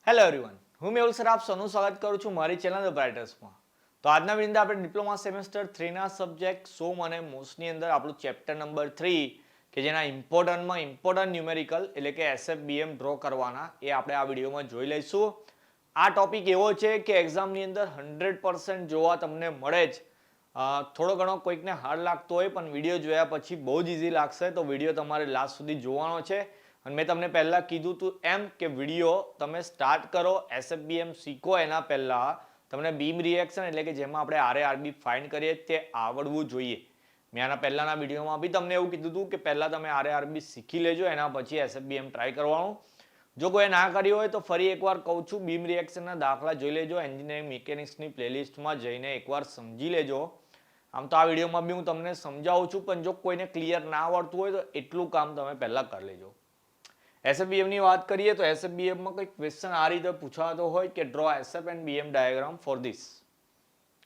Hello everyone, હું Mehul sir આપ સૌનું સ્વાગત કરું છું મારી ચેનલ ધ બ્રાઇટર્સમાં. તો આજના વિડીયોમાં આપણે ડિપ્લોમા સેમેસ્ટર 3ના સબ્જેક્ટ સોમ અને મોસ્ટની અંદર આપણું ચેપ્ટર નંબર 3 કે જેના ઇમ્પોર્ટન્ટ ન્યુમેરિકલ એટલે કે SFBM ડ્રો કરવાના એ આપણે આ વિડીયોમાં જોઈ લઈશું. આ ટોપિક એવો છે કે એક્ઝામની અંદર 100% જોવા તમને મળે જ. થોડો ઘણો કોઈકને હાર્ડ લાગતો હોય પણ વિડીયો જોયા પછી બહુ જ ઇઝી લાગશે, તો વિડીયો તમારે લાસ્ટ સુધી જોવાનો છે. અને મેં તમને પહેલાં કીધું હતું એમ કે વિડીયો તમે સ્ટાર્ટ કરો, SFBM શીખો એના પહેલાં તમને બીમ રિએક્શન એટલે કે જેમાં આપણે RARB ફાઇન્ડ કરીએ તે આવડવું જોઈએ. મેં આના પહેલાંના વિડીયોમાં બી તમને એવું કીધું હતું કે પહેલાં તમે RARB શીખી લેજો, એના પછી SFBM ટ્રાય કરવાનું. જો કોઈ ના કર્યું હોય તો ફરી એકવાર કહું છું, બીમ રિએક્શનના દાખલા જોઈ લેજો, એન્જિનિયરિંગ મિકેનિક્સની પ્લેલિસ્ટમાં જઈને એકવાર સમજી લેજો. આમ તો આ વિડીયોમાં બી હું તમને સમજાવું છું, પણ જો કોઈને ક્લિયર ના આવડતું હોય તો એટલું કામ તમે પહેલાં કરી લેજો. SFBM ની વાત કરીએ તો SFBM માં કોઈ ક્વેશ્ચન આ રીતે પૂછાતો હોય કે draw SF and BM diagram for this.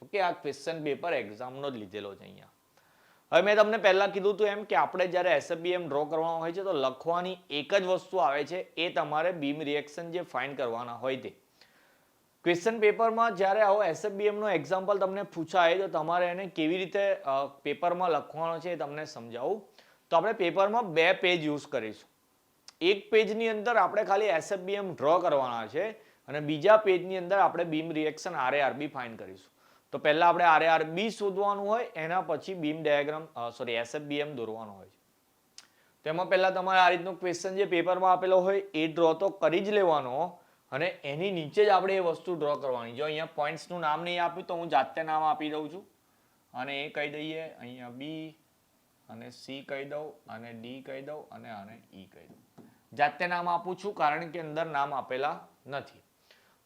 Okay, આ ક્વેશ્ચન પેપર એક્ઝામનો જ લીધેલો છે અહીંયા. હવે મેં તમને પહેલા કીધું હતું એમ કે આપણે જ્યારે SFBM ડ્રો કરવાનો હોય છે તો લખવાની એક જ વસ્તુ આવે છે, એ તમારે બીમ રિએક્શન જે ફાઇન્ડ કરવાના હોય તે. ક્વેશ્ચન પેપરમાં જ્યારે આવો SFBM નો એક્ઝામ્પલ તમને પૂછાય તો તમારે એને કેવી રીતે પેપરમાં લખવાનો છે એ તમને સમજાવું. તો આપણે પેપરમાં 2 પેજ યુઝ કરીશું. એક પેજની અંદર આપણે ખાલી SFBM ડ્રો કરવાના છે અને બીજા પેજની અંદર આપણે બીમ રિએક્શન RARB ફાઇન્ડ કરીશું. તો પહેલા આપણે RARB શોધવાનું હોય, એના પછી બીમ ડાયાગ્રામ SFBM દોરવાનું હોય છે. તેમાં પહેલા તમારે આ રીતનો ક્વેશ્ચન જે પેપરમાં આપેલો હોય એ ડ્રો તો કરી જ લેવાનો અને એની નીચે જ આપણે એ વસ્તુ ડ્રો કરવાની. જો અહીંયા પોઈન્ટ્સનું નામ નહીં આપ્યું તો હું જાતે નામ આપી દઉં છું. અને એ કહી દઈએ, અહીંયા B અને C કહી દઉં અને D કહી દઉં અને આને E કહી દઉં. જાતે નામ આપું છું કારણ કે અંદર નામ આપેલા નથી.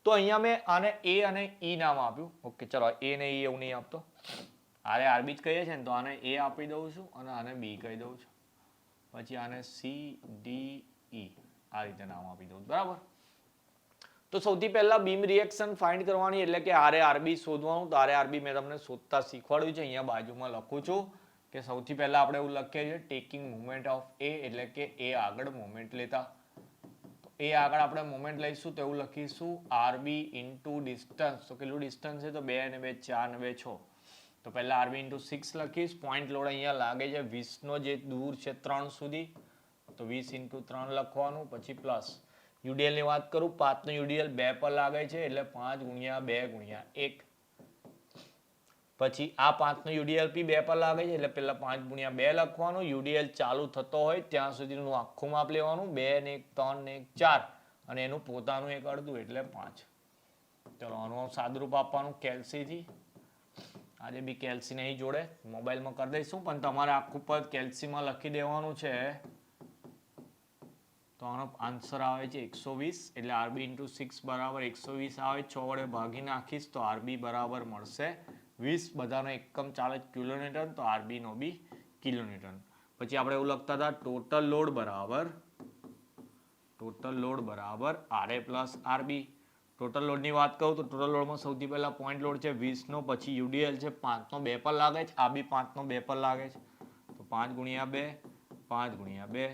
તો અહીંયા મેં આને A અને E નામ આપ્યું. ઓકે, ચલો A ને E એવું નહીં આપતો, RARB જ કહીએ છીએ ને, તો આને A આપી દઉં છું અને આને B કહી દઉં છું. પછી આને C D E આ રીતે નામ આપી દઉં, બરાબર. તો સૌથી પહેલા બીમ રિએક્શન ફાઇન્ડ કરવાની એટલે કે RARB શોધવાનું. તો RARB મેં તમને શોધતા શીખવાડ્યું છે, અહીંયા બાજુમાં લખું છું કે સૌથી પહેલા આપણે એવું લખીએ છીએ ટેકિંગ મોમેન્ટ ઓફ A એટલે કે A આગળ મોમેન્ટ લેતા. તો A આગળ આપણે મોમેન્ટ લઈશું તો એવું લખીશું RB ઇન્ટુ ડિસ્ટન્સ. તો કેટલું ડિસ્ટન્સ છે? તો 2 અને 2 4 અને 2 6. તો પહેલા RB ઇન્ટુ 6 લખીશ. પોઈન્ટ લોડ અહીંયા લાગે છે 20નો જે દૂર છે 3 સુધી, તો 20 ઇન્ટુ 3 લખવાનું. પછી પ્લસ UDL ની વાત કરું, 5 નો UDL 2 પર લાગે છે એટલે 5 ગુણ્યા 2 ગુણ્યા 1. પછી આ 5 નો UDL બી 2 પર લાગે છે એટલે પહેલા 5 ગુણ્યા 2 લખવાનું. UDL ચાલુ થતો હોય ત્યાં સુધીનું આખું માપ લેવાનું, 2 ને 1 3 ને 1 4 અને એનું પોતાનું એક અડધું એટલે 5. ચલો આનું સાદુરૂપ આપવાનું કેલ્સીથી. આજે બી કેલ્સી નહીં જોડે, મોબાઈલમાં કરી દઈશું, પણ તમારે આખું પદ કેલ્સીમાં લખી દેવાનું છે. તો આનો આન્સર આવે છે 120 એટલે RB ઇન્ટુ 6 બરાબર 120 આવે. 6 વડે ભાગી નાખીશ તો RB બરાબર મળશે 20. બધાનો એકમ ચાલે કિલોન્યુટન, તો RB નો બી કિલોન્યુટન. પછી આપણે એવું લખતા હતા ટોટલ લોડ બરાબર RA પ્લસ RB. ટોટલ લોડની વાત કરું તો ટોટલ લોડમાં સૌથી પહેલા પોઈન્ટ લોડ છે 20નો, પછી UDL છે 5 નો 2 પર લાગે છે, આ બી 5 નો 2 પર લાગે છે, તો 5 ગુણ્યા 2 5 ગુણ્યા 2.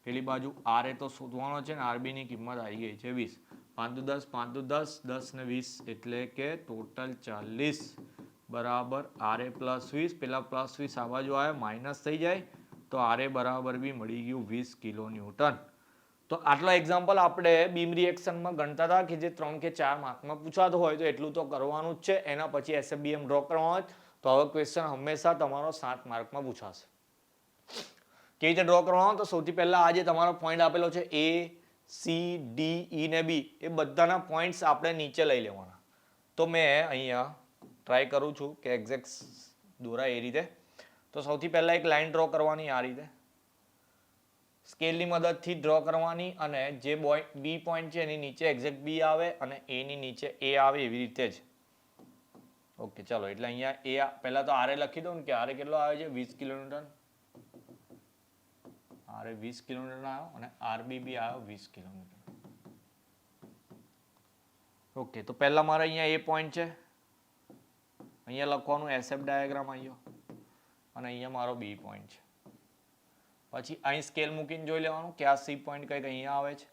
પેલી બાજુ RA તો શોધવાનો છે ને, RB ની કિંમત આવી ગઈ છે 20. 5 દુ 10 5 દુ 10 10 ને 20 એટલે કે ટોટલ 40 બરાબર RA પ્લસ 20. પેલા પ્લસ 20 આ બાજુ આવે માઇનસ થઈ જાય તો RA બરાબર બી મળી ગયું 20 કિલોન્યુટન. તો આટલા એક્ઝામ્પલ આપણે બીમ રિએક્શનમાં ગણતા હતા કે જે 3 કે 4 માર્કમાં પૂછાતો હોય તો એટલું તો કરવાનું જ છે. એના પછી SFBM ડ્રો કરવાનો હોય તો હવે ક્વેશ્ચન હંમેશા તમારો 7 માર્કમાં પૂછાશે. કેવી રીતે ડ્રો કરવાનો? તો સૌથી પહેલા આ જે તમારો પોઈન્ટ આપેલો છે A C D E ને B, એ બધાના પોઈન્ટ્સ આપણે નીચે લઈ લેવાના. તો મેં અહીંયા ટ્રાય કરું છું કે એક્ઝેક્ટ દોરાય એ રીતે. તો સૌથી પહેલા એક લાઈન ડ્રો કરવાની આ રીતે, સ્કેલની મદદથી ડ્રો કરવાની, અને જે B પોઈન્ટ છે એની નીચે એક્ઝેક્ટ B આવે અને A ની નીચે A આવે એવી રીતે જ. ઓકે, ચલો એટલે અહીંયા A પહેલા તો RA લખી દઉં ને કે RA કેટલો આવે છે 20 કિલોન્યુટન. RA 20 કિલોન્યુટન આવ્યો અને RB બી આવ્યો 20 કિલોન્યુટન. ઓકે, તો પહેલા મારે અહીંયા A પોઈન્ટ છે, અહીંયા લખવાનું SF ડાયાગ્રામ આવ્યો અને અહીંયા મારો B પોઈન્ટ છે. પછી અહીં સ્કેલ મૂકીને જોઈ લેવાનું કે આ C પોઈન્ટ કંઈક અહીંયા આવે છે,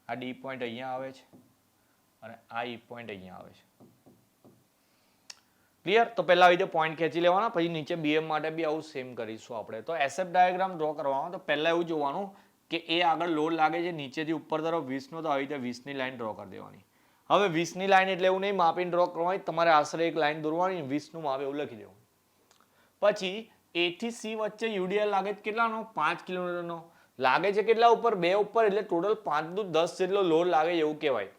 આ D પોઈન્ટ અહીંયા આવે છે અને આ ઈ પોઈન્ટ અહીંયા આવે છે. ક્લિયર? તો પહેલા આવી રીતે પોઈન્ટ ખેંચી લેવાના, પછી નીચે બીએમ માટે બી આવું સેમ કરીશું આપણે. તો એસએફ ડાયાગ્રામ ડ્રો કરવાનો તો પહેલા એવું જોવાનું કે એ આગળ લોડ લાગે છે નીચેથી ઉપર તરફ 20 નો, તો આવી રીતે 20 ની લાઈન ડ્રો કરી દેવાની. હવે 20 ની લાઈન એટલે એવું નહીં માપીને ડ્રો કરવાની, તમારે આશરે એક લાઈન દોરવાની, 20 નું માપ એવું લખી દેવાનું. પછી A થી C વચ્ચે યુડીએલ લાગે છે કેટલાનો? 5 કિલોમીટરનો લાગે છે. કેટલા ઉપર? 2 ઉપર, એટલે ટોટલ 5 નું 10 જેટલો લોડ લાગે એવું કહેવાય.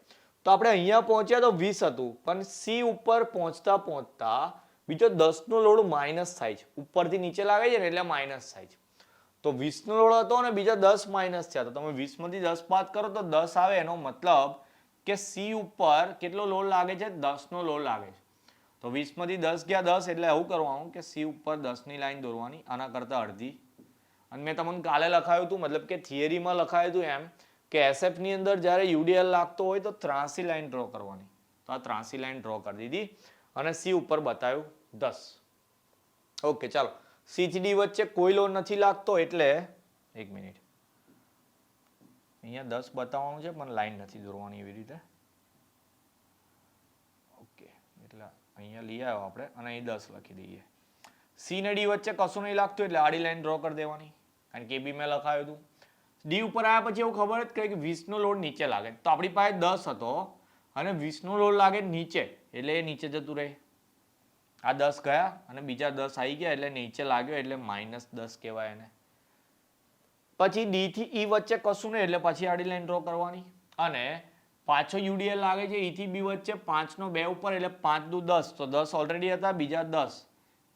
તો આપણે અહીંયા પહોંચ્યા તો 20 હતું, પણ C ઉપર પહોંચતા પહોંચતા બીજો 10 નો લોડ માઇનસ થાય છે. ઉપરથી નીચે લાગે છે ને એટલે માઇનસ થાય છે. તો 20 નો લોડ હતો અને બીજા 10 માઇનસ થયા. તો તમે 20 માંથી 10 બાદ કરો તો 10 આવે. એનો મતલબ કે C ઉપર કેટલો લોડ લાગે છે? 10 નો લોડ લાગે છે. તો 20 માંથી 10 ગયા 10, એટલે એવું કરવાનું કે C ઉપર 10 ની લાઈન દોરવાની, આના કરતા અડધી. અને મેં તમને કાલે લખાયું હતું, મતલબ કે થિયરીમાં લખાયું હતું એમ કે SF ની અંદર જ્યારે UDL લાગતો હોય તો ત્રાસી લાઈન ડ્રો કરવાની. તો આ ત્રાસી લાઈન ડ્રો કરી દીધી અને C ઉપર બતાવ્યું 10. ઓકે, ચાલો. C થી D વચ્ચે કોઈ લોડ નથી લાગતો, એટલે એક મિનિટ, અહીંયા 10 બતાવવાનું છે પણ લાઈન નથી દોરવાની એવી રીતે. ઓકે, એટલે અહીંયા લઈ આવ્યો આપણે અને અહીં 10 લખી દઈએ. C ને D વચ્ચે કશું નહીં લાગતું એટલે આડી લાઈન ડ્રો કરી દેવાની, કારણ કે બી મેં લખાયું હતું. D ઉપર આવ્યા પછી એવું ખબર જ કે 20 નો લોડ નીચે લાગે, તો આપણી પાસે 10 હતો અને 20 નો લોડ લાગે નીચે, એટલે એ નીચે જતું રહે. આ 10 ગયા અને બીજા 10 આવી ગયા એટલે નીચે લાગ્યો, એટલે -10 કહેવાય એને. પછી D થી E વચ્ચે કશું નહીં એટલે પછી આડી લાઈન ડ્રો કરવાની. અને પાછો UDL લાગે છે E થી B વચ્ચે 5 નો 2 ઉપર, એટલે 5 દુ 10, તો 10 ઓલરેડી હતા, બીજા 10,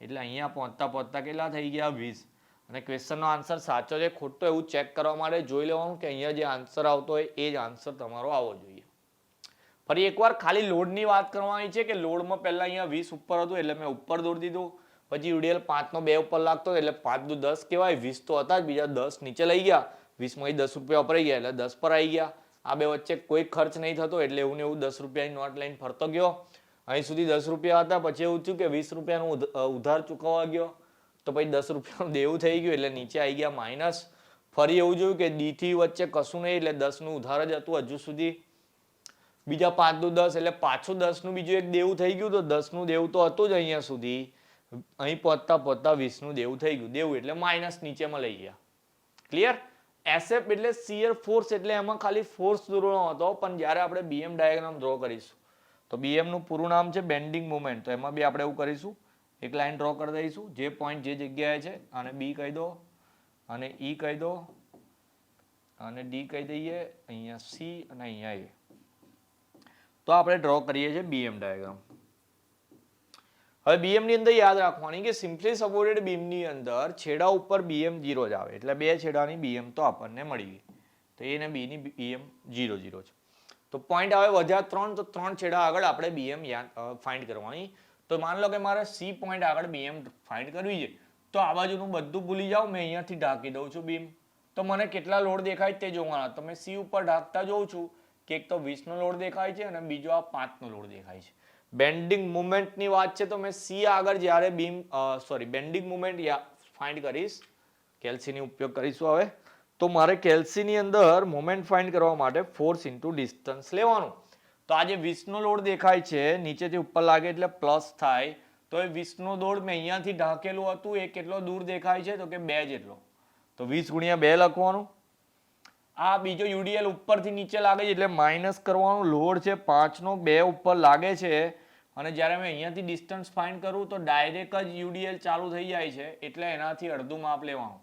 એટલે અહીંયા પહોંચતા પહોંચતા કેટલા થઈ ગયા? 20. અને ક્વેશ્ચનનો આન્સર સાચો છે ખોટો એવું ચેક કરવા માટે જોઈ લેવાનું કે અહીંયા જે આન્સર આવતો હોય એ જ આન્સર તમારો આવવો જોઈએ. ફરી એકવાર ખાલી લોડની વાત કરવાની છે કે લોડમાં પહેલા અહીંયા 20 ઉપર હતું એટલે મેં ઉપર દોરી દીધું. પછી UDL 5 નો 2 ઉપર લાગતો એટલે 5 દુ 10 કહેવાય. 20 તો હતા જ, બીજા 10 નીચે લઈ ગયા, 20 માંથી 10 રૂપિયા વપરાઈ ગયા એટલે 10 પર આવી ગયા. આ બે વચ્ચે કોઈ ખર્ચ નહીં થતો એટલે એવું ને એવું 10 રૂપિયાની નોટ લઈને ફરતો ગયો. અહીં સુધી 10 રૂપિયા હતા, પછી એવું થયું કે 20 રૂપિયાનું ઉધાર ચૂકવવા ગયો, તો પછી 10 રૂપિયાનું દેવું થઈ ગયું એટલે નીચે આવી ગયા માઇનસ. ફરી એવું જોયું કે D થી વચ્ચે કશું નહીં એટલે 10 નું ઉધાર જ હતું હજુ સુધી. બીજા 5 દુ 10 એટલે પાછું 10 નું બીજું એક દેવું થઈ ગયું, તો 10 નું દેવું તો હતું જ અહીંયા સુધી. અહીં પહોંચતા પહોંચતા 20 નું દેવું થઈ ગયું. દેવું એટલે માઇનસ નીચેમાં લઈ ગયા. ક્લિયર? SF એટલે શિયર ફોર્સ, એટલે એમાં ખાલી ફોર્સ દોરવાનો હતો. પણ જ્યારે આપણે BM ડાયાગ્રામ ડ્રો કરીશું તો BM નું પૂરું નામ છે બેન્ડિંગ મોમેન્ટ, તો એમાં બી આપણે એવું કરીશું, એક લાઈન ડ્રો કરી દઈશું. જે પોઈન્ટ જે જગ્યાએ છે આને B કહી દો, અને E કહી દો, અને D કહી દઈએ, અહીંયા C અને અહીંયા A. તો આપણે ડ્રો કરીએ છીએ BM ડાયાગ્રામ. હવે BM ની અંદર યાદ રાખવાની કે સિમ્પલી સપોર્ટેડ બીમ ની અંદર છેડા ઉપર BM 0 જ આવે, એટલે બે છેડાની BM તો આપણને મળી ગઈ. તો A અને B ની BM 0 0 છે. તો પોઈન્ટ આવે વધ્યા 3, તો 3 છેડા આગળ આપણે BM ફાઇન્ડ કરવાની. તો માન લો કે મારે C પોઈન્ટ આગળ BM ફાઇન્ડ કરવી છે, તો આ બાજુનું બધું ભૂલી જાઓ, મેં અહીંયાથી ઢાંકી દઉં છું બીમ. તો મને કેટલા લોડ દેખાય તે જોવાના. તો મેં C ઉપર ઢાંકતા જોઉં છું કે એક તો 20 નો લોડ દેખાય છે અને બીજો આ 5 નો લોડ દેખાય છે. બેન્ડિંગ મુવમેન્ટની વાત છે તો મેં C આગળ જ્યારે બેન્ડિંગ મુવમેન્ટ ફાઇન્ડ કરીશ, કેલ્સીની ઉપયોગ કરીશું હવે, તો મારે કેલ્સીની અંદર મોમેન્ટ ફાઇન્ડ કરવા માટે ફોર્સ ઇન્ટુ ડિસ્ટન્સ લેવાનું. તો આ જે 20 નો લોડ દેખાય છે નીચેથી ઉપર લાગે એટલે પ્લસ થાય, તો એ 20 નો લોડ મેં અહીંયાથી ઢાંકેલું હતું એ કેટલો દૂર દેખાય છે? તો કે 2 જેટલો. તો 20 ગુણ્યા 2 લખવાનું. આ બીજો UDL ઉપરથી નીચે લાગે છે એટલે માઇનસ કરવાનું. લોડ છે 5 નો 2 ઉપર લાગે છે, અને જ્યારે મેં અહીંયાથી ડિસ્ટન્સ ફાઇન્ડ કરું તો ડાયરેક્ટ જ UDL ચાલુ થઈ જાય છે, એટલે એનાથી અડધું માપ લેવાનું,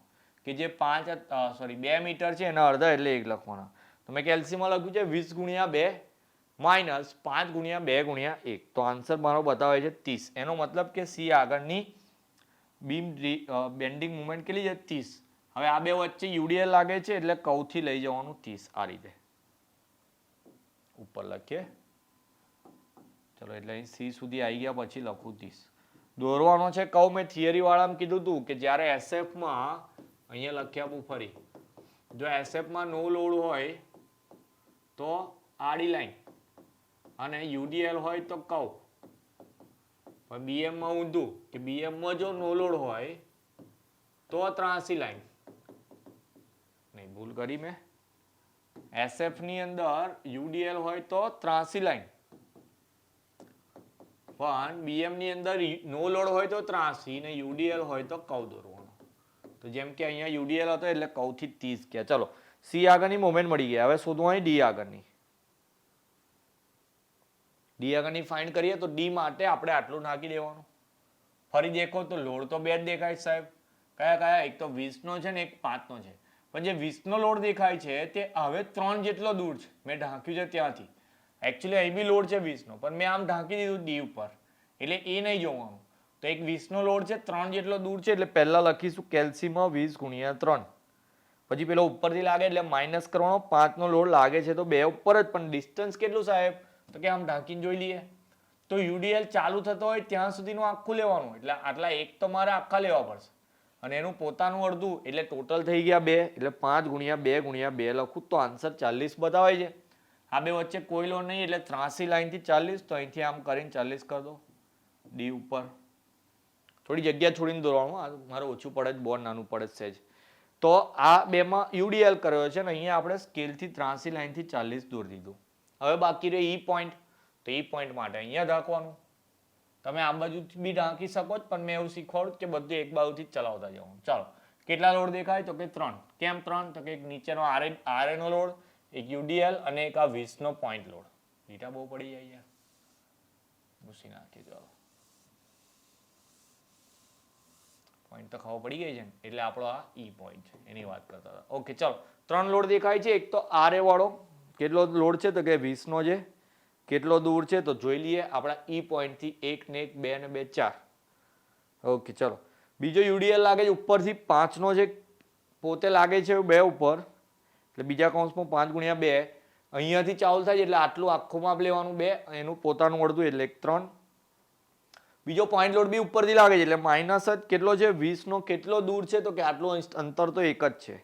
કે જે 2 મીટર છે એના અડધા એટલે 1 લખવાના. તો મેં કેલ્સીમાં લખ્યું છે 20 ગુણ્યા 2 માઇનસ 5 ગુણ્યા 2 ગુણ્યા 1. તો આન્સર મારો બતાવે છે 30. એનો મતલબ કે C આગળની બીમ બેન્ડિંગ મુવમેન્ટ કેટલી છે? 30. હવે આ બે વચ્ચે UDL લાગે છે એટલે કૌથી લઈ જવાનું 30 આ રીતે ઉપર લખીએ. ચલો, એટલે અહીં C સુધી આવી ગયા પછી લખું 30. દોરવાનો છે કહું, મેં થિયરી વાળામાં કીધું હતું કે જ્યારે SF માં અહીંયા લખી આપું ફરી, જો SF માં નો લોડ હોય તો આડી લાઈન અને UDL હોય તો કહું. પણ BM માં ઊંધું કે BM માં જો નો લોડ હોય તો ત્રાસી લાઈન. નહીં, ભૂલ કરી મેં, SF ની અંદર UDL હોય તો ત્રાસી લાઈન, પણ BM ની અંદર નો લોડ હોય તો ત્રાસી ને UDL હોય તો કર્વ દોરવાનો. તો જેમ કે અહીંયા UDL હતો એટલે કર્વથી 30 ગયા. ચલો C આગળની મોમેન્ટ મળી ગયા. હવે શોધવાની D આગળની. D આગળની ફાઇન્ડ કરીએ તો D માટે આપણે આટલું નાખી દેવાનું. ફરી દેખો તો લોડ તો બે જ દેખાય સાહેબ. કયા કયા? એક તો 20 નો છે ને એક 5 નો છે. પણ જે 20 નો લોડ દેખાય છે તે હવે 3 જેટલો દૂર છે. મેં ઢાંક્યું છે ત્યાંથી. એકચ્યુઅલી અહીં બી લોડ છે 20 નો, પણ મેં આમ ઢાંકી દીધું D ઉપર, એટલે એ નહીં જોવાનું. તો એક 20 નો લોડ છે 3 જેટલો દૂર છે, એટલે પહેલા લખીશું કેલ્સીમાં 20 ગુણ્યા 3. પછી પેલો ઉપરથી લાગે એટલે માઇનસ કરવાનો. 5 નો લોડ લાગે છે તો 2 ઉપર જ, પણ ડિસ્ટન્સ કેટલું સાહેબ? તો કે આમ ઢાંકીને જોઈ લઈએ. તો UDL ચાલુ થતો હોય ત્યાં સુધીનું આખું લેવાનું, એટલે આટલા એક તો મારે આખા લેવા પડશે, અને એનું પોતાનું અડધું, એટલે ટોટલ થઈ ગયા 2, એટલે 5 ગુણ્યા 2 ગુણ્યા 2 લખું તો આન્સર 40 બતાવે છે. આ બે વચ્ચે કોઈ લોડ નહીં, એટલે ત્રાસી લાઈનથી 40, તો અહીંથી આમ કરીને 40 કરી દો D ઉપર. થોડી જગ્યા છોડીને દોરવાનું, મારે ઓછું પડે જ, બોર્ડ નાનું પડે જ સહેજ. તો આ બેમાં UDL કર્યો છે, ને અહીંયા આપણે સ્કેલથી ત્રાસી લાઈનથી 40 દોરી દીધું. હવે બાકી રહે E પોઈન્ટ. તો E પોઈન્ટ માટે અહીંયા ઢાંકવાનું. તમે આ બાજુથી બી ઢાંકી શકો જ, પણ મેં એવું શીખવાડું કે બધું એક બાજુથી જ ચલાવતા જવાનું. ચાલો, કેટલા લોડ દેખાય? તો કે 3. કેમ 3? તો કે એક નીચેનો RA નો લોડ, એક UDL અને એક આ 20 નો પોઈન્ટ લોડ. લીટા બહુ પડી જાય યાર, ભૂસી નાખીએ. ચાલો, પોઈન્ટ તો ખબર પડી ગઈ છે ને, એટલે આપણો આ E પોઈન્ટ છે, એની વાત કરતા હતા. ઓકે, ચાલો, 3 લોડ દેખાય છે. એક તો RA વાળો કેટલો લોડ છે? તો કે 20 નો છે. કેટલો દૂર છે? તો જોઈ લઈએ આપણા E પોઈન્ટ થી. 1 ને 1, 2 ને 2, 4. ઓકે, ચલો. બીજો UDL લાગે છે ઉપરથી 5 નો છે, પોતે લાગે છે 2 ઉપર, એટલે બીજા કૌંસમાં 5 ગુણ્યા 2. અહીંયાથી ચાલુ થાય એટલે આટલું આખું માપ લેવાનું 2, એનું પોતાનું અડધું એટલે 3. બીજો પોઈન્ટ લોડ બી ઉપરથી લાગે છે, એટલે માઇનસ જ કેટલો છે? 20 નો. કેટલો દૂર છે? તો કે આટલું અંતર તો એક જ છે,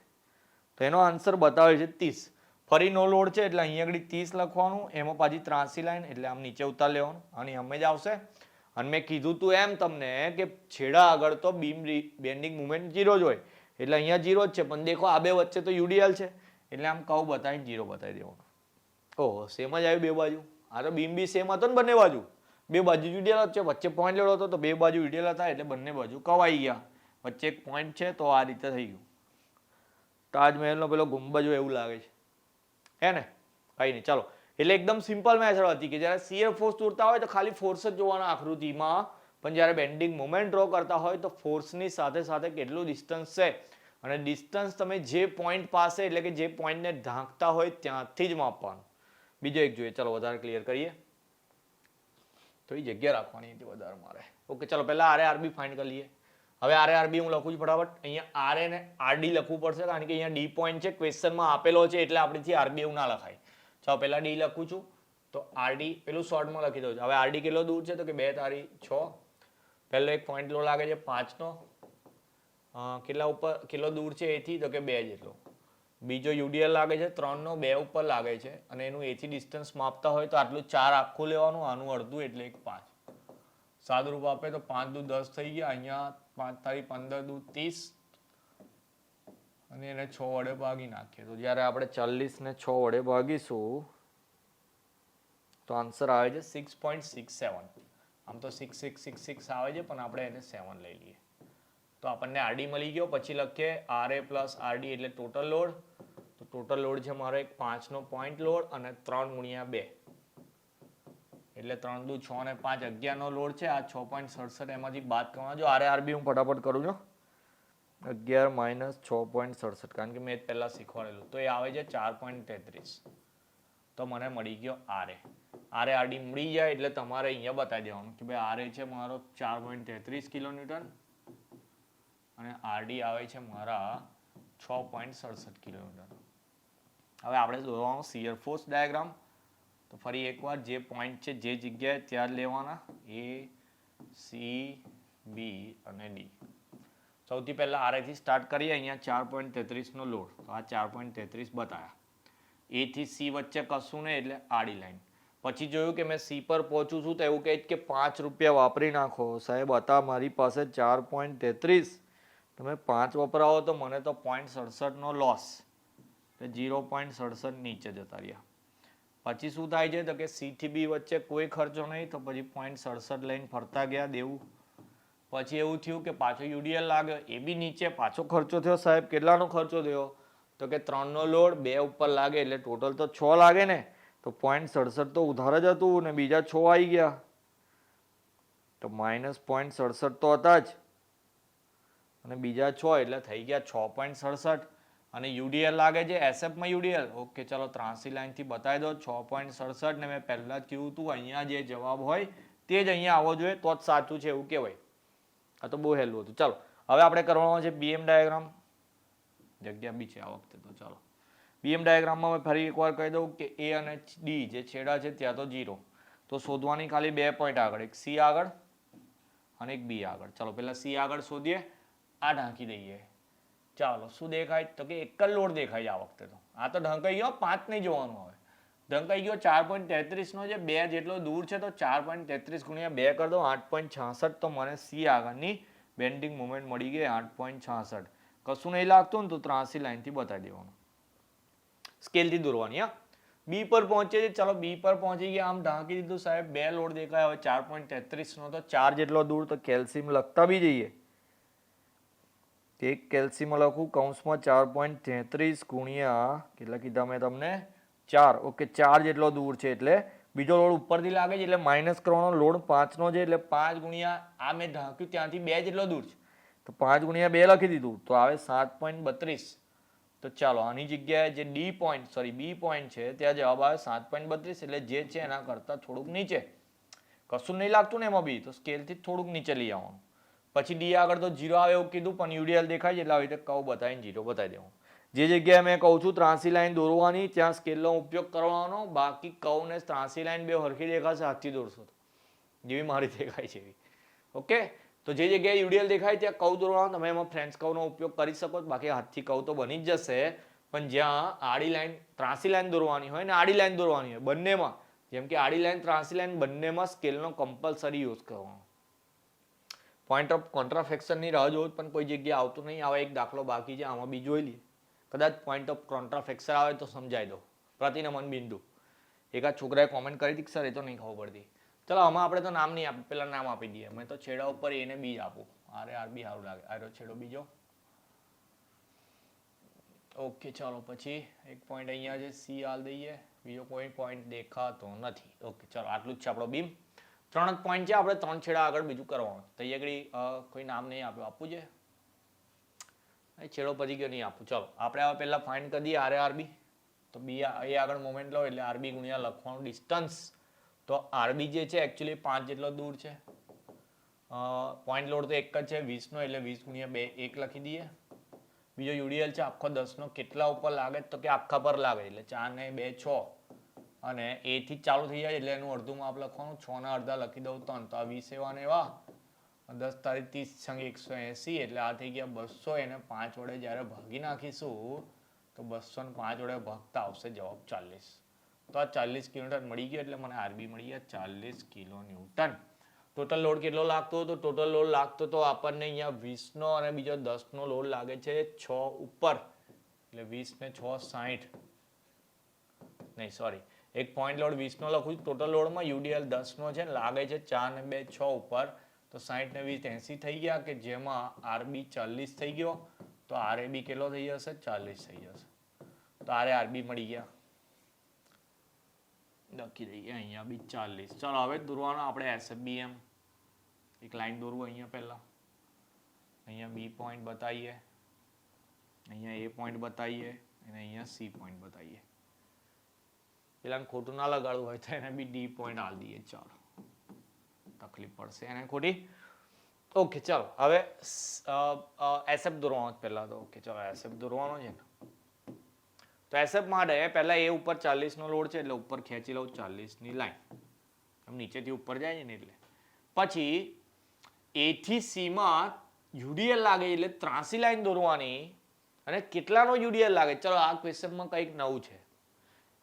તો એનો આન્સર બતાવે છે 30. ફરી નો લોડ છે એટલે અહીંયા આગળ 30 લખવાનું, એમાં પાછી ત્રાસી લાઈન, એટલે આમ નીચે ઉતાર લેવાનું, અને અમે જ આવશે. અને મેં કીધું તું એમ તમને કે છેડા આગળ તો બીમ બેન્ડિંગ મુવમેન્ટ 0 જ હોય, એટલે અહીંયા 0 જ છે, પણ દેખો આ બે વચ્ચે તો UDL છે, એટલે આમ કર્વ બતાવીને 0 બતાવી દેવાનું. ઓહો, સેમ જ આવ્યું બે બાજુ. આ તો બીમ બી સેમ હતો ને બંને બાજુ, બે બાજુ UDL જ છે, વચ્ચે પોઈન્ટ લેવો હતો તો બે બાજુ UDL હતા, એટલે બંને બાજુ કર્વ આવી ગયા. વચ્ચે એક પોઈન્ટ છે તો આ રીતે થઈ ગયું. તાજમહેલનો પેલો ગુંબજ હોય એવું લાગે છે, હે ને? કઈ નહીં, ચાલો. એટલે એકદમ સિમ્પલ મેથડ હતી કે જ્યારે શીયર ફોર્સ દોરતા હોય તો ખાલી ફોર્સ જ જોવાના આકૃતિમાં, પણ જ્યારે બેન્ડિંગ મોમેન્ટ ડ્રો કરતા હોય તો ફોર્સની સાથે સાથે કેટલું ડિસ્ટન્સ છે, અને ડિસ્ટન્સ તમે જે પોઈન્ટ પાસે, એટલે કે જે પોઈન્ટને ઢાંકતા હોય ત્યાંથી જ માપવાનું. બીજો એક જોઈએ, ચાલો વધારે ક્લિયર કરીએ. થોડી જગ્યા રાખવાની હતી વધારે મારે. ઓકે, ચાલો પહેલા RA-RB ફાઇન્ડ કરી લઈએ. હવે RA-RB હું લખું છું ફટાફટ. અહીંયા RA ને RD લખવું પડશે, કારણ કે અહીંયા D પોઈન્ટ છે, ક્વેશ્ચનમાં આપેલો છે, એટલે આપણેથી RB એવું ના લખાય. ચાલો પહેલા D લખું છું, તો RD પેલું શોર્ટમાં લખી દઉં છું. હવે RD કેટલો દૂર છે? તો કે 2 તારી 6. પહેલો એક પોઈન્ટ લો લાગે છે 5 નો, કેટલા ઉપર, કેટલો દૂર છે એથી? તો કે 2 જેટલો. બીજો UDL લાગે છે 3 નો, 2 ઉપર લાગે છે, અને એનું એથી ડિસ્ટન્સ માપતા હોય તો આટલું 4 આખું લેવાનું, આનું અડધું એટલે એક 5. સાદુરૂપ આપે તો 5 દુ 10 થઈ ગયા. અહીંયા 5 તારી 15 દુ 30, અને એને 6 વડે ભાગી નાખીએ. તો જ્યારે આપણે 40 ને 6 વડે ભાગીશું તો આન્સર આવે છે 6.67. આમ તો 6666 આવે છે, પણ આપણે એને 7 લઈ લઈએ તો આપણને RD મળી ગયો. પછી લખીએ RA પ્લસ RD એટલે ટોટલ લોડ. તો ટોટલ લોડ છે મારો એક 5 નો પોઈન્ટ લોડ, અને 3 ગુણ્યા 2, એટલે 3 દુ 6 ને 5 11 નો લોડ છે. આ 6.67 એમાંથી બાદ કરવાનો. જો RA-RB હું ફટાફટ કરું છું, 11 માઇનસ 6.67, કારણ કે મેં પહેલા શીખવાડેલું, તો એ આવે છે 4.33. તો મને મળી ગયો RA-RD મળી જાય એટલે તમારે અહીંયા બતાવી દેવાનું કે ભાઈ RA છે મારો 4.33 કિલોન્યુટન, અને RD આવે છે મારા 6.67 કિલોન્યુટન. હવે આપણે દોરવાનો શીયર ફોર્સ ડાયાગ્રામ. તો ફરી એકવાર જે પોઈન્ટ છે જે જગ્યાએ ત્યાં લેવાના, A, C, B અને D. સૌથી પહેલા RA થી સ્ટાર્ટ કરીએ. અહીંયા 4.33 નો લોડ, તો આ 4.33 બતાવ્યા. A થી C વચ્ચે કશું નહીં, એટલે આડી લાઈન. પછી જોયું કે મેં C પર પહોંચું છું તો એવું કહે કે 5 રૂપિયા વાપરી નાખો. સાહેબ હતા મારી પાસે 4.33, તમે 5 વપરાવો તો મને તો 0.67 નો લોસ. એટલે 0.67 નીચે જતા રહ્યા. પછી શું થાય છે તો કે સી થી બી વચ્ચે કોઈ ખર્ચો નહીં, તો પછી 0.67 લઈને ફરતા ગયા દેવું. પછી એવું થયું કે પાછો યુડીએલ લાગ્યો, એ બી નીચે પાછો ખર્ચો થયો. સાહેબ કેટલાનો ખર્ચો થયો તો કે 3 નો લોડ 2 ઉપર લાગે એટલે ટોટલ તો 6 લાગે ને, તો 0.67 તો ઉધાર જ હતું ને બીજા 6 આવી ગયા, તો -0.67 તો હતા જ અને બીજા 6 એટલે થઈ ગયા 6.67. અને યુડીએલ લાગે છે એસએફમાં યુડીએલ. ઓકે ચાલો ત્રાસી લાઈનથી બતાવી દો 6.67 ને મેં પહેલા જ કીધું હતું અહીંયા જે જવાબ હોય તે જ અહીંયા આવવો જોઈએ તો જ સાચું છે એવું કહેવાય. આ તો બહુ હેલું હતું. ચાલો હવે આપણે કરવાનો છે બીએમ ડાયાગ્રામ. જગ્યા બી છે આ વખતે તો. ચાલો બીએમ ડાયાગ્રામમાં મેં ફરી એકવાર કહી દઉં કે એ અને ડી જે છેડા છે ત્યાં તો 0, તો શોધવાની ખાલી 2 પોઈન્ટ આગળ, એક સી આગળ અને એક બી આગળ. ચાલો પહેલા સી આગળ શોધીએ. આ ઢાંકી દઈએ. ચાલો શું દેખાય તો કે એક જ લોડ દેખાય છે આ વખતે તો. આ તો ઢંકાઈ ગયો, 5 નહીં જોવાનું. હવે ઢંકાઈ ગયો 4.33 નો છે, 2 જેટલો દૂર છે તો 4.33 ગુણ્યા 2 કરી દો 8.66. તો મને સી આગળની બેન્ડિંગ મોમેન્ટ મળી ગઈ 8.66. કશું નહીં લાગતું ને તો ત્રાસી લાઈનથી બતાવી દેવાનું, સ્કેલથી દોરવાની. હા બી પર પહોંચે છે. ચાલો બી પર પહોંચી ગયા, આમ ઢાંકી દીધું સાહેબ. 2 લોડ દેખાય. હવે 4.33 નો તો 4 જેટલો દૂર, તો કેલ્શિયમ લખતા બી જઈએ. એક કેલ્શિયમ લખું કૌંસમાં 4.33 ગુણ્યા કેટલા કીધા મેં તમને 4. ઓકે 4 જેટલો દૂર છે એટલે બીજો લોડ ઉપરથી લાગે છે એટલે માઇનસ કરવાનો. લોડ 5 નો છે એટલે 5 ગુણ્યા આ મેં ઢાંક્યું ત્યાંથી 2 જેટલો દૂર છે તો 5 ગુણ્યા 2 લખી દીધું તો આવે 7.32. તો ચાલો આની જગ્યાએ જે ડી પોઈન્ટ બી પોઈન્ટ છે ત્યાં જવાબ આવે 7.32 એટલે જે છે એના કરતાં થોડુંક નીચે. કશું નહીં લાગતું ને એમાં બી, તો સ્કેલથી થોડુંક નીચે લઈ આવવાનું. પછી ડી આગળ તો 0 આવે એવું કીધું પણ યુડીએલ દેખાય છે એટલે આવી રીતે કર્વ બતાવીને 0 બતાવી દેવાનું. જે જગ્યાએ મેં કહું છું ત્રાસી લાઈન દોરવાની ત્યાં સ્કેલનો ઉપયોગ કરવાનો. બાકી કર્વ ને ત્રાસી લાઈન બે હરખી દેખાશે હાથથી દોરશો તો, જેવી મારી દેખાય છે એવી. ઓકે તો જે જગ્યાએ યુડીએલ દેખાય ત્યાં કર્વ દોરવાનો. તમે એમાં ફ્રેન્ચ કર્વનો ઉપયોગ કરી શકો, બાકી હાથથી કર્વ તો બની જ જશે. પણ જ્યાં આડી લાઈન ત્રાસી લાઈન દોરવાની હોય ને આડી લાઈન દોરવાની હોય બંનેમાં, જેમ કે આડી લાઈન ત્રાસી લાઈન બંનેમાં સ્કેલનો કમ્પલસરી યુઝ કરવાનો. પોઈન્ટ ઓફ કોન્ટ્રાફેક્શનની રાહ જોઉં પણ કોઈ જગ્યાએ આવતું નહીં. આવા એક દાખલો બાકી છે, આમાં બી જોઈ લઈએ. કદાચ પોઈન્ટ ઓફ કોન્ટ્રાફેક્શન આવે તો સમજાવી દો. પ્રતિનમન બિંદુ એકાદ છોકરાએ કોમેન્ટ કરી હતી સર એ તો નહીં ખબર પડતી. ચલો આમાં આપણે તો નામ નહીં આપીએ, પેલા નામ આપી દઈએ. મેં તો છેડા ઉપર એને બી જ આપું. આર બી સારું લાગે. આરો છેડો બીજો. ઓકે ચાલો પછી એક પોઈન્ટ અહીંયા છે સી હાલ દઈએ. બીજો કોઈ પોઈન્ટ દેખાતો નથી. ઓકે ચાલો આટલું જ છે આપણો બીમ. 3 જ પોઈન્ટ છે, આપણે 3 છેડા આગળ બીજું કરવાનું. તૈયારી કોઈ નામ નહીં આપ્યું, આપવું છે છેડો પતી ગયો નહીં આપું. ચલો આપણે હવે પહેલા ફાઇન્ડ કરી દઈએ આરબી. તો બી એ આગળ મોમેન્ટ લો એટલે આરબી ગુણ્યા લખવાનું ડિસ્ટન્સ. તો આરબી જે છે એકચ્યુઅલી 5 જેટલો દૂર છે. પોઈન્ટ લોડ તો એક જ છે 20 નો એટલે 20 ગુણ્યા 2 1 લખી દઈએ. બીજો યુડીએલ છે આખો 10 નો, કેટલા ઉપર લાગે તો કે આખા પર લાગે એટલે 4 ને 2 6 અને એ થી ચાલુ થઈ જાય એટલે એનું અડધું માપ લખવાનું. 6 ના અડધા લખી દઉં 3 તો આ 20 એવા ને એવા 10 તારીખ 30 સંગ 180 એટલે આ થઈ ગયા 200. એને 5 વડે જ્યારે ભાગી નાખીશું તો 205 વડે ભાગતા આવશે જવાબ 40. તો આ 40 કિલોન્યુટન મળી ગયો એટલે મને આરબી મળી ગયા 40 કિલોન્યુટન. ટોટલ લોડ કેટલો લાગતો હતો? ટોટલ લોડ લાગતો તો આપણને અહીંયા 20 નો અને બીજો 10 નો લોડ લાગે છે 6 ઉપર એટલે 20 ને 6 60 નહીં સોરી એક પોઈન્ટ લોડ 20 નો લખું છું. ટોટલ લોડમાં યુડીએલ 10 નો છે લાગે છે 4 ને 2 6 ઉપર તો 60 ને 20 80 થઈ ગયા કે જેમાં આરબી 40 થઈ ગયો તો આરએબી કેટલો થઈ જશે 40 થઈ જશે. તો આરબી મળી ગયા લખી દઈએ અહીંયા બી 40. ચાલો હવે દોરવાનો આપણે એસએફબીએમ. એક લાઈન દોરવું અહીંયા પહેલા. અહીંયા બી પોઈન્ટ બતાવીએ, અહીંયા એ પોઈન્ટ બતાવીએ અને અહીંયા સી પોઈન્ટ બતાવીએ. પેલા ખોટું ના લગાડવું હોય તો એને બી ડી પોઈન્ટ આલ દઈએ. ચાલો તકલીફ પડશે એને ખોટી. ઓકે ચાલો હવે એસએફ દોરવાનો પહેલા તો. ઓકે ચાલો એસએફ દોરવાનો છે ને. તો એસએફ માટે પહેલા એ ઉપર 40 નો લોડ છે એટલે ઉપર ખેંચી લઉં 40 ની લાઈન. આમ નીચેથી ઉપર જાય છે ને એટલે પછી એ થી સી માં યુડીએલ લાગે એટલે 83 લાઈન દોરવાની. અને કેટલાનો યુડીએલ લાગે? ચલો આ ક્વેશ્ચનમાં કંઈક નવું છે.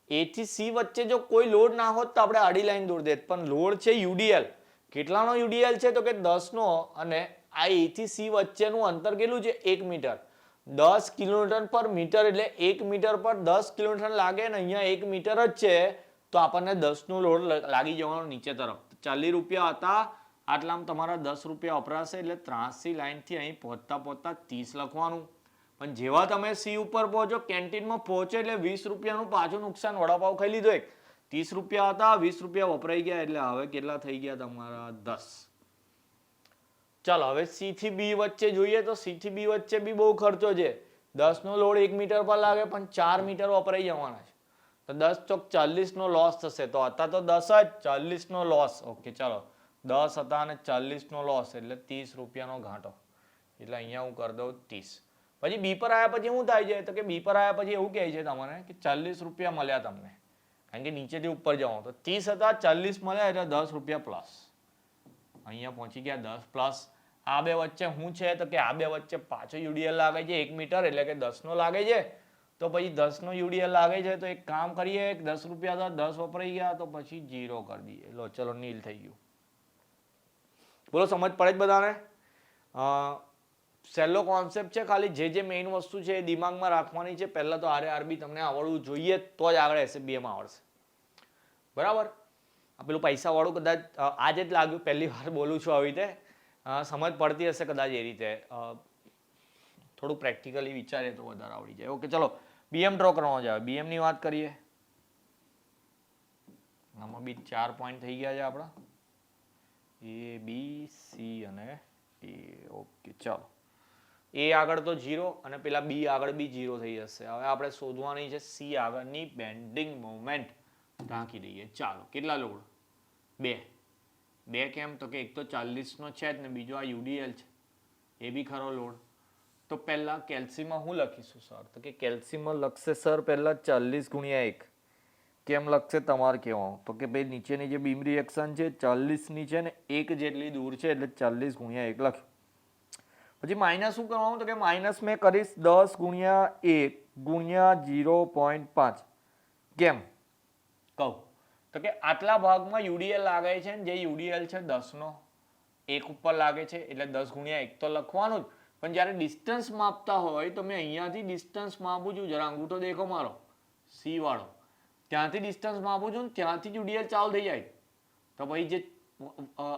એ થી સી વચ્ચે જો કોઈ લોડ ના હોત તો આપણે આડી લાઈન દોરી દેત, પણ લોડ છે યુડીએલ. કેટલાનો યુડીએલ છે તો કે 10 નો અને આ એ થી સી વચ્ચેનું અંતર કેટલું છે 1 મીટર. 10 કિલોમીટર પર મીટર એટલે 1 મીટર પર 10 કિલોમીટર લાગે ને અહીંયા 1 મીટર જ છે તો આપણને 10 નો લોડ લાગી જવાનો નીચે તરફ. 40 રૂપિયા હતા, આટલામાં તમારા 10 રૂપિયા વપરાશે એટલે ત્રાસી લાઈનથી અહીં પહોંચતા 30 લખવાનું. પણ જેવા તમે સી ઉપર પહોંચો, કેન્ટીનમાં પહોંચો એટલે 20 રૂપિયાનું પાછું નુકસાન, વડાપાવ ખાઈ લીધો એક, 30 રૂપિયા હતા, 20 રૂપિયા વપરાઈ ગયા એટલે હવે કેટલા થઈ ગયા તમારા 10. ચાલો હવે સી થી બી વચ્ચે જોઈએ તો સી થી બી વચ્ચે બી બહુ ખર્ચો છે. 10 નો લોડ 1 મીટર પર લાગે પણ 4 મીટર વપરાઈ જવાના છે તો 10 ચોક 40 નો લોસ થશે. તો હતા તો 10 જ, 40 નો લોસ. ઓકે ચાલો 10 હતા અને 40 નો લોસ એટલે 30 રૂપિયાનો ઘાટો. એટલે અહીંયા હું કરી દઉં 30. પછી બી પર આવ્યા પછી શું થાય છે તો કે બી પર આવ્યા પછી એવું કહે છે તમને કે 40 રૂપિયા મળ્યા તમને, કારણ કે નીચેથી ઉપર જવાનું. તો 30 હતા, 40 મળ્યા એટલે 10 રૂપિયા પ્લસ. અહીંયા પહોંચી ગયા 10 પ્લસ. આ બે વચ્ચે શું છે તો કે આ બે વચ્ચે પાછો યુડીએલ લાગે છે 1 મીટર એટલે કે 10 નો લાગે છે. તો પછી 10 નો યુડીએલ લાગે છે તો એક કામ કરીએ, 10 રૂપિયા હતા, 10 વપરાઈ ગયા તો પછી 0 કરી દઈએ. લો ચલો નીલ થઈ ગયું. બોલો સમજ પડે જ બધાને? સહેલો કોન્સેપ્ટ છે, ખાલી જે મેઇન વસ્તુ છે એ દિમાગમાં રાખવાની છે. પહેલા તો આરબી તમને આવડવું જોઈએ તો જ આગળ એસએબીએમાં આવડશે. બરાબર? આ પેલું પૈસા વાળું કદાચ આજે જ લાગ્યું, પહેલી વાર બોલું છું આવી રીતે. સમજ પડતી હશે કદાચ એ રીતે. થોડું પ્રેક્ટિકલી વિચારીએ તો વધારે આવડી જાય. ઓકે ચલો બીએમ ડ્રો કરવાનો છે. બીએમ ની વાત કરીએ. આમાં બી 4 પોઈન્ટ થઈ ગયા છે આપણા, એ બી સી અને એ. ઓકે ચાલો એ આગળ તો 0 અને પેલા બી આગળ બી 0 થઈ જશે. હવે આપણે શોધવાની છે સી આગળની બેન્ડિંગ મોમેન્ટ. ઢાંકી દઈએ. ચાલો કેટલા લોડ? 2 કેમ તો કે એક તો 40 નો છે જ ને બીજો આ યુડીએલ છે એ બી ખરો લોડ. તો પહેલા કેલ્સીમાં શું લખીશું સર તો કે કેલ્સીમાં લખશે સર પહેલા 40 ગુણ્યા 1. કેમ લખશે તમારે કહેવાનું તો કે ભાઈ નીચેની જે બીમ રિએક્શન છે 40 ની છે ને 1 જેટલી દૂર છે એટલે 40 ગુણ્યા 1 લખ્યું. પછી માઇનસ શું કરવાનું તો કે માઇનસ મેં કરીશ 10 ગુણ્યા 1 ગુણ્યા 0.5. કેમ કહું તો કે આટલા ભાગમાં યુડીએલ લાગે છે ને જે યુડીએલ છે 10 નો 1 ઉપર લાગે છે એટલે 10 ગુણ્યા 1 તો લખવાનું જ. પણ જ્યારે ડિસ્ટન્સ માપતા હોય તો મેં અહીંયાથી ડિસ્ટન્સ માપું છું, જરા અંગૂઠો દેખો મારો સી વાળો, ત્યાંથી ડિસ્ટન્સ માપું છું ને ત્યાંથી જ યુડીએલ ચાલુ થઈ જાય. તો ભાઈ જે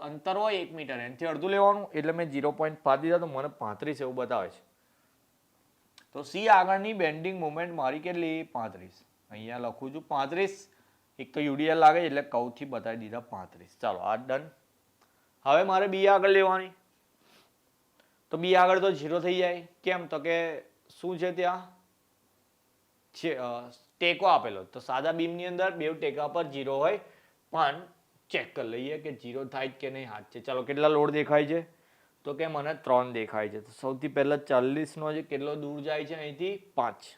અંતર હોય 1 મીટર એનાથી અડધું લેવાનું એટલે મેં 0.5 દીધા તો મને 35 એવું બતાવે છે. તો સી આગળની બેન્ડિંગ મોમેન્ટ મારી કેટલી? 35. અહીંયા લખું છું 35. એક તો યુડીએલ લાગે એટલે કૌથી બતાવી દીધા 35. ચાલો આ ડન. હવે મારે બી આગળ લેવાની. તો બી આગળ તો 0 થઈ જાય. કેમ તો કે શું છે ત્યાં ટેકો આપેલો. તો સાદા બીમની અંદર બે ટેકા પર 0 હોય પણ ચેક કરી લઈએ કે 0 થાય કે નહીં. હાથ છે. ચાલો કેટલા લોડ દેખાય છે તો કે મને 3 દેખાય છે. તો સૌથી પહેલા 40 નો જે કેટલો દૂર જાય છે અહીંથી 5.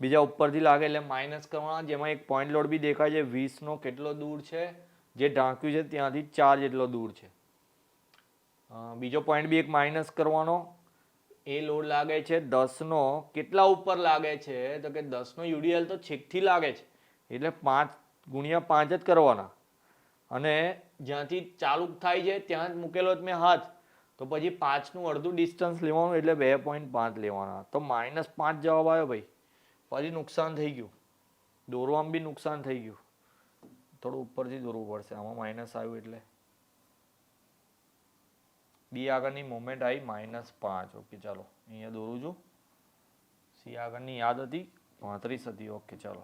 બીજા ઉપરથી લાગે એટલે માઇનસ કરવાના, જેમાં એક પોઈન્ટ લોડ બી દેખાય છે 20 નો કેટલો દૂર છે જે ઢાંક્યું છે ત્યાંથી 4 જેટલો દૂર છે. બીજો પોઈન્ટ બી એક માઇનસ કરવાનો, એ લોડ લાગે છે 10 નો કેટલા ઉપર લાગે છે તો કે 10 નો યુડીએલ તો છેકથી લાગે છે એટલે 5 ગુણ્યા 5 જ કરવાના. અને જ્યાંથી ચાલુ થાય છે ત્યાં જ મૂકેલો જ મેં હાથ, તો પછી 5 નું અડધું ડિસ્ટન્સ લેવાનું એટલે 2.5 લેવાના. તો -5 જવાબ આવ્યો ભાઈ. પછી નુકસાન થઈ ગયું, દોરવામાં બી નુકસાન થઈ ગયું. થોડું ઉપરથી દોરવું પડશે, આમાં માઇનસ આવ્યું એટલે બી આગળની મોમેન્ટ આવી -5. ઓકે ચાલો અહીંયા દોરું છું. સી આગળની યાદ હતી 35 હતી. ઓકે ચાલો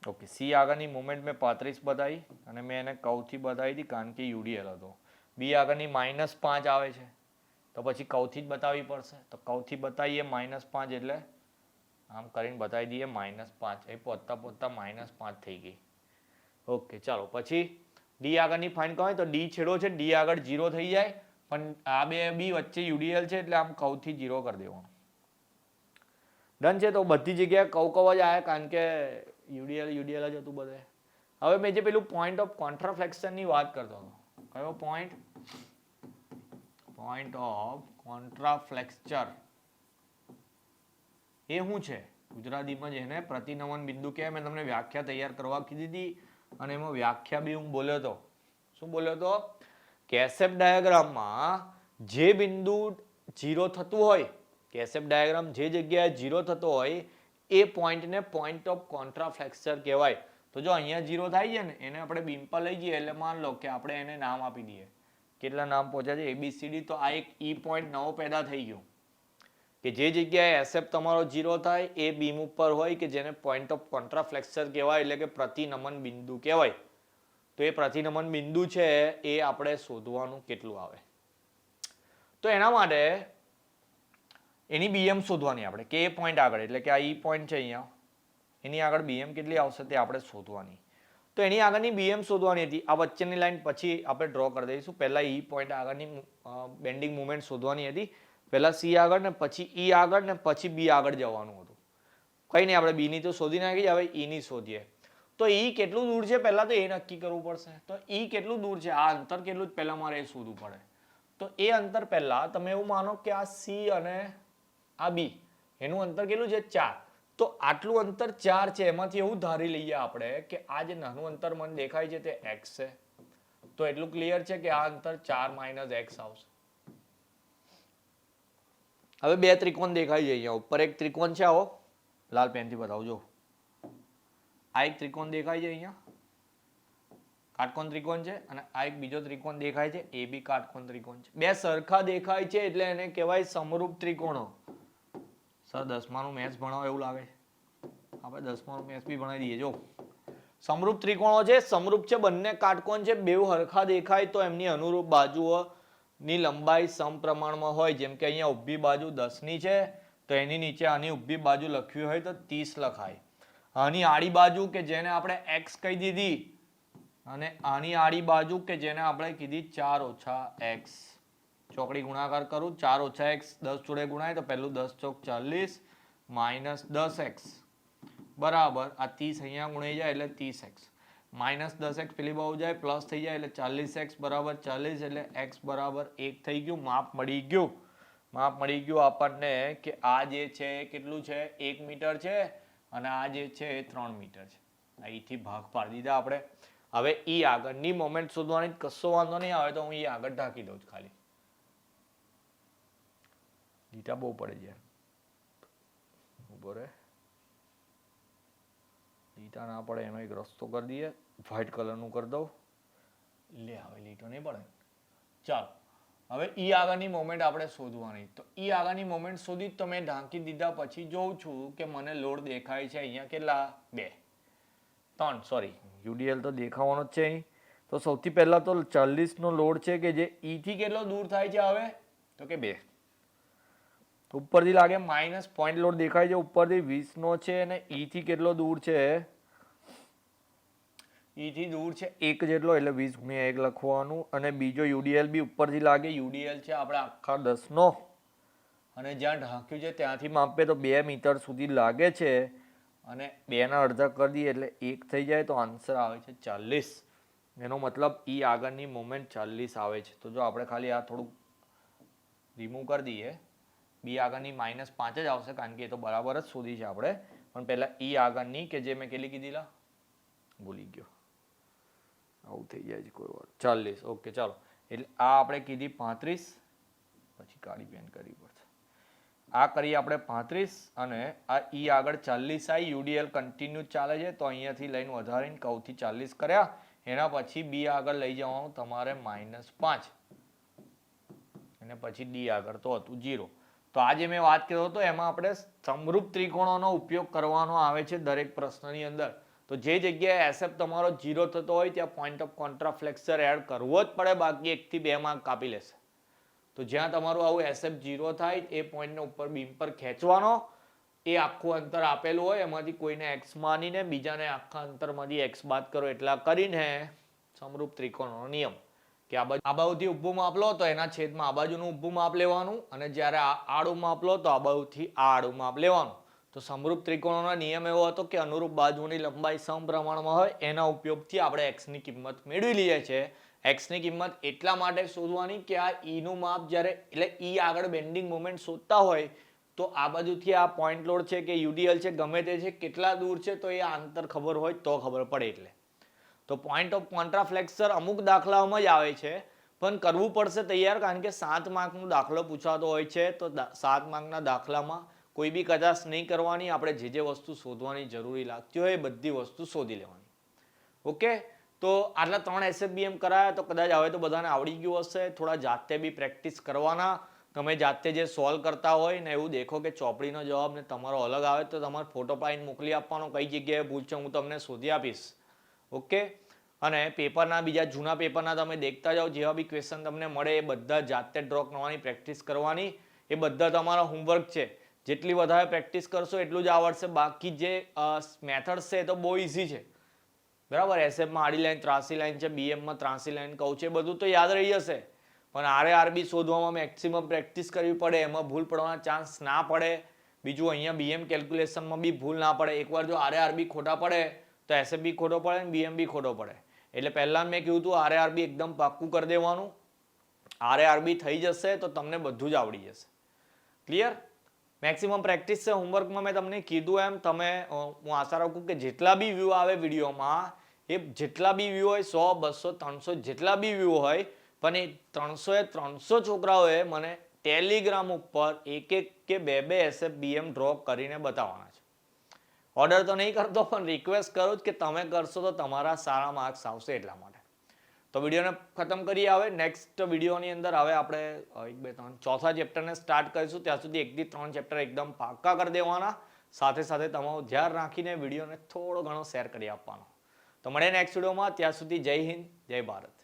ઓકે સી આગળની મોમેન્ટ મેં 35 બતાવી અને મેં એને કૌથી બતાવી હતી કારણ કે યુડીએલ હતો. બી આગળની -5 આવે છે તો પછી કૌથી જ બતાવવી પડશે. તો કૌથી બતાવીએ -5 એટલે આમ કરીને બતાવી દઈએ -5. એ પહોંચતા -5 થઈ ગઈ. ઓકે ચાલો પછી ડી આગળની ફાઇન્ડ કરવાની. તો ડી છેડો છે, ડી આગળ 0 થઈ જાય પણ આ બે બી વચ્ચે યુડીએલ છે એટલે આમ કૌથી 0 કરી દેવાનું. ડન છે. તો બધી જગ્યાએ કવ જ આવ્યા કારણ કે યુડીએલ જ હતું બધે. હવે મેં જે પેલું પોઈન્ટ ઓફ કોન્ટ્રાફ્લેક્શનની વાત કરતો હતો. કયો પોઈન્ટ? Point of contraflexure. એ શું છે ગુજરાતીમાં જેને પ્રતિનમન બિંદુ કહેવાય. મેં તમને વ્યાખ્યા તૈયાર કરવા કીધી હતી અને એમાં વ્યાખ્યા બી હું બોલ્યો હતો. શું બોલ્યો હતો? કેસેપ ડાયાગ્રામમાં જે બિંદુ 0 થતું હોય કે એસએફ ડાયાગ્રામ જે જગ્યાએ 0 થતો હોય એ પોઈન્ટને પોઈન્ટ ઓફ કોન્ટ્રાફ્લેક્સર કહેવાય. તો જો અહીંયા 0 થાય છે ને એને આપણે બીમ પર લઈ જઈએ એટલે માન લો કે આપણે એને નામ આપી દઈએ. કેટલા નામ પહોંચ્યા છે? ABCD. તો આ એક ઈ પોઈન્ટ નવો પેદા થઈ ગયો કે જે જગ્યાએ એસએફ તમારો 0 થાય એ બીમ ઉપર હોય કે જેને પોઈન્ટ ઓફ કોન્ટ્રાફ્લેક્સર કહેવાય એટલે કે પ્રતિનમન બિંદુ કહેવાય. તો એ પ્રતિનમન બિંદુ છે એ આપણે શોધવાનું કેટલું આવે. તો એના માટે એની BM શોધવાની આપણે કે એ પોઈન્ટ આગળ એટલે કે આ ઈ પોઈન્ટ છે અહીંયા એની આગળ BM કેટલી આવશે તે આપણે શોધવાની. તો એની આગળની BM શોધવાની હતી. આ વચ્ચેની લાઈન પછી આપણે ડ્રો કરી દઈશું. પહેલા ઈ પોઈન્ટ આગળની બેન્ડિંગ મુવમેન્ટ શોધવાની હતી. પહેલા C આગળ ને પછી E આગળ ને પછી B આગળ જવાનું હતું. કઈ નહીં, આપણે B ની તો શોધી નાખી, હવે E ની શોધીએ. તો E કેટલું દૂર છે પહેલા તો એ નક્કી કરવું પડશે. તો E કેટલું દૂર છે, આ અંતર કેટલું પહેલા મારે એ શોધવું પડે. તો એ અંતર પહેલા તમે એવું માનો કે આ C અને આ B એનું અંતર કેટલું છે? 4. તો આટલું અંતર 4 છે. એમાંથી એવું ધારી લઈએ આપણે કે આ જે નાનું અંતર મને દેખાય છે તે x છે. તો એટલું ક્લિયર છે કે આ અંતર 4 - x આવશે. હવે બે ત્રિકોણ દેખાય છે અહીંયા ઉપર. એક ત્રિકોણ છે, આવો લાલ પેનથી બતાવજો. આ એક ત્રિકોણ દેખાય છે અહીંયા, કાટકોણ ત્રિકોણ છે, અને આ એક બીજો ત્રિકોણ દેખાય છે એ બી કાટકોણ ત્રિકોણ છે. બે સરખા દેખાય છે એટલે એને કહેવાય સમરૂપ ત્રિકોણો. સર 10માનું મેથ્સ ભણાવો એવું લાગે છે. આપણે 10માનું મેથ્સ બી ભણાવી દઈએ. જો સમરૂપ ત્રિકોણો છે, સમરૂપ છે, બંને કાટકોણ છે, બેવ સરખા દેખાય તો એમની અનુરૂપ બાજુઓની લંબાઈ સમપ્રમાણમાં હોય. જેમ કે અહીંયા ઊભી બાજુ 10 ની છે તો એની નીચે આની ઊભી બાજુ લખવી હોય તો 30 લખાય. આની આડી બાજુ કે જેને આપણે x કહી દીધી અને આની આડી બાજુ કે જેને આપણે કીધી 4 - x. ચોકડી ગુણાકાર કરું, 4 - x 10 જોડે ગુણાય તો પહેલું 10 ચોક 40 - 10x બરાબર આ 30 અહીંયા ગુણાઈ જાય એટલે 30x -10x પેલી બાજુ જાય પ્લસ થઈ જાય એટલે 40x બરાબર 40 એટલે x બરાબર 1 થઈ ગયું. માપ મળી ગયું. માપ મળી ગયું આપણને કે આ જે છે કેટલું છે? 1 મીટર છે અને આ જે છે એ 3 મીટર છે. અહીંથી ભાગ પાડી દીધા આપણે. હવે ઈ આગળની મોમેન્ટ શોધવાની, કશો વાંધો નહીં આવે તો હું ઈ આગળ ઢાંકી દઉં ખાલી. લીટા બહુ પડે છે, ઉભો રહે. લીટા ના પડે એનો એક રસ્તો કરી દઈએ, વ્હાઈટ કલરનું કરી દઉં. લે હવે લીટો નહીં પડે. ચાલો હવે ઈ આગળની મોમેન્ટ આપણે શોધવાની. તો ઈ આગળની મોમેન્ટ શોધી તો મેં ઢાંકી દીધા પછી જોઉં છું કે મને લોડ દેખાય છે અહીંયા કેટલા? 2 3 સોરી UDL તો દેખાવાનો જ છે અહીં. તો સૌથી પહેલા તો 40 નો લોડ છે કે જે E થી કેટલો દૂર થાય છે હવે? તો કે 2. ઉપરથી લાગે માઇનસ પોઈન્ટ લોડ દેખાય છે ઉપરથી 20 નો છે અને E થી કેટલો દૂર છે? E થી દૂર છે 1 જેટલો એટલે 20 × 1 લખવાનું. અને બીજો UDL બી ઉપરથી લાગે, UDL છે આપણે આખા 10 નો અને જ્યાં ઢાંક્યું છે ત્યાંથી માપે તો 2 મીટર સુધી લાગે છે અને 2 ના અડધા કરી દઈએ એટલે 1 થઈ જાય તો આન્સર આવે છે 40. એનો મતલબ ઈ આગળની મોમેન્ટ 40 આવે છે. તો જો આપણે ખાલી આ થોડુંક રિમૂવ કરી દઈએ, બી આગળની -5 જ આવશે કારણ કે એ તો બરાબર જ શોધી છે આપણે. પણ પહેલા ઈ આગળની કે જે મેં કેટલી કીધીલા ભૂલી ગયો, આવું થઈ જાય છે કોઈ વાર. 40 ઓકે ચાલો. એટલે આ આપણે કીધી 35, પછી કાળી પેન કરવી પડશે. આ કરી આપણે 35 અને આ ઈ આગળ 40 આવી. UDL કન્ટિન્યુ ચાલે છે તો અહીંયાથી લઈને વધારીને કૌથી 40 કર્યા. એના પછી બી આગળ લઈ જવાનું તમારે -5 અને પછી ડી આગળ તો હતું 0. તો આજે મેં વાત કર્યો હતો એમાં આપણે સમરૂપ ત્રિકોણોનો ઉપયોગ કરવાનો આવે છે દરેક પ્રશ્નની અંદર. તો જે જગ્યાએ SF તમારો 0 થતો હોય ત્યાં પોઈન્ટ ઓફ કોન્ટ્રાફ્લેક્સર એડ કરવો જ પડે, બાકી 1 થી 2 માર્ક કાપી લેશે. તો જ્યાં તમારું આવું SF 0 થાય એ પોઈન્ટને ઉપર બીમ પર ખેંચવાનો. એ આખું અંતર આપેલું હોય એમાંથી કોઈને x માનીને બીજાને આખા અંતરમાંથી x બાદ કરો. એટલા કરીને સમરૂપ ત્રિકોણનો નિયમ કે આ બાજુથી ઊભું માપ લો તો એના છેદમાં આ બાજુનું ઊભું માપ લેવાનું અને જ્યારે આ આડું માપ લો તો આ બાજુથી આ આડું માપ લેવાનું. તો સમરૂપ ત્રિકોણોનો નિયમ એવો હતો કે અનુરૂપ બાજુની લંબાઈ સમપ્રમાણમાં હોય એના ઉપયોગથી આપણે x ની કિંમત મેળવી લઈએ છીએ. x ની કિંમત એટલા માટે શોધવાની કે આ e નું માપ જ્યારે એટલે e આગળ બેન્ડિંગ મોમેન્ટ શોધતા હોય તો આ બાજુથી આ પોઈન્ટ લોડ છે કે UDL છે ગમે તે છે કેટલા દૂર છે તો એ અંતર ખબર હોય તો ખબર પડે. એટલે તો પોઈન્ટ ઓફ કોન્ટ્રાફ્લેક્સર અમુક દાખલાઓમાં જ આવે છે પણ કરવું પડશે તૈયાર, કારણ કે 7 માર્કનો દાખલો પૂછાતો હોય છે. તો 7 માર્કના દાખલામાં કોઈ બી કદાચ નહીં કરવાની, આપણે જે વસ્તુ શોધવાની જરૂરી લાગતી હોય એ બધી વસ્તુ શોધી લેવાની. ઓકે, તો આટલા 3 SFBM કરાયા, તો કદાચ હવે તો બધાને આવડી ગયું હશે. થોડા જાતે બી પ્રેક્ટિસ કરવાના. તમે જાતે જે સોલ્વ કરતા હોય ને એવું દેખો કે ચોપડીનો જવાબ ને તમારો અલગ આવે તો તમારે ફોટો પાડીને મોકલી આપવાનો, કઈ જગ્યાએ ભૂલ છે હું તમને શોધી આપીશ. ઓકે, અને પેપરના બીજા જૂના પેપરના તમે દેખતા જાઓ, જેવા બી ક્વેશ્ચન તમને મળે એ બધા જાતે ડ્રો કરવાની, પ્રેક્ટિસ કરવાની. એ બધા તમારા હોમવર્ક છે. જેટલી વધારે પ્રેક્ટિસ કરશો એટલું જ આવડશે. બાકી જે મેથડ છે એ તો બહુ ઇઝી છે, બરાબર. એસએફમાં આડી લાઈન 83 લાઈન છે, બીએમમાં 83 લાઈન કહું છે, બધું તો યાદ રહી જશે. પણ આરઆરબી શોધવામાં મેક્સિમમ પ્રેક્ટિસ કરવી પડે, એમાં ભૂલ પડવાના ચાન્સ ના પડે. બીજું અહીંયા બીએમ કેલ્ક્યુલેશનમાં બી ભૂલ ના પડે. એકવાર જો આરઆરબી ખોટા પડે તો એસએફબી ખોટો પડે ને બીએમ બી ખોટો પડે. એટલે પહેલાં મેં કીધું હતું આરઆરબી એકદમ પાક્કું કરી દેવાનું. આરઆરબી થઈ જશે તો તમને બધું જ આવડી જશે. ક્લિયર? મેક્સિમમ પ્રેક્ટિસ છે. હોમવર્કમાં મેં તમને કીધું એમ તમે, હું આશા રાખું કે જેટલા બી વ્યૂ આવે વિડીયોમાં, એ જેટલા બી વ્યૂ હોય 100, 200, 300 જેટલા બી વ્યૂ હોય, પણ એ 300 છોકરાઓએ મને ટેલિગ્રામ ઉપર એક કે બે SFBM ડ્રો કરીને બતાવવાના છે. ઓર્ડર તો નહીં કરતો, પણ રિક્વેસ્ટ કરું કે તમે કરશો તો તમારા સારા માર્ક્સ આવશે એટલા માટે. તો વિડીયોને ખતમ કરીએ. હવે નેક્સ્ટ વિડીયોની અંદર હવે આપણે 1, 2, 3 ચોથા ચેપ્ટરને સ્ટાર્ટ કરીશું. ત્યાં સુધી 1 થી 3 ચેપ્ટર એકદમ પાક્કા કરી દેવાના. સાથે સાથે તમારું ધ્યાન રાખીને વિડીયોને થોડો ઘણો શેર કરી આપવાનો. તો મળીએ નેક્સ્ટ વિડીયોમાં. ત્યાં સુધી જય હિન્દ, જય ભારત.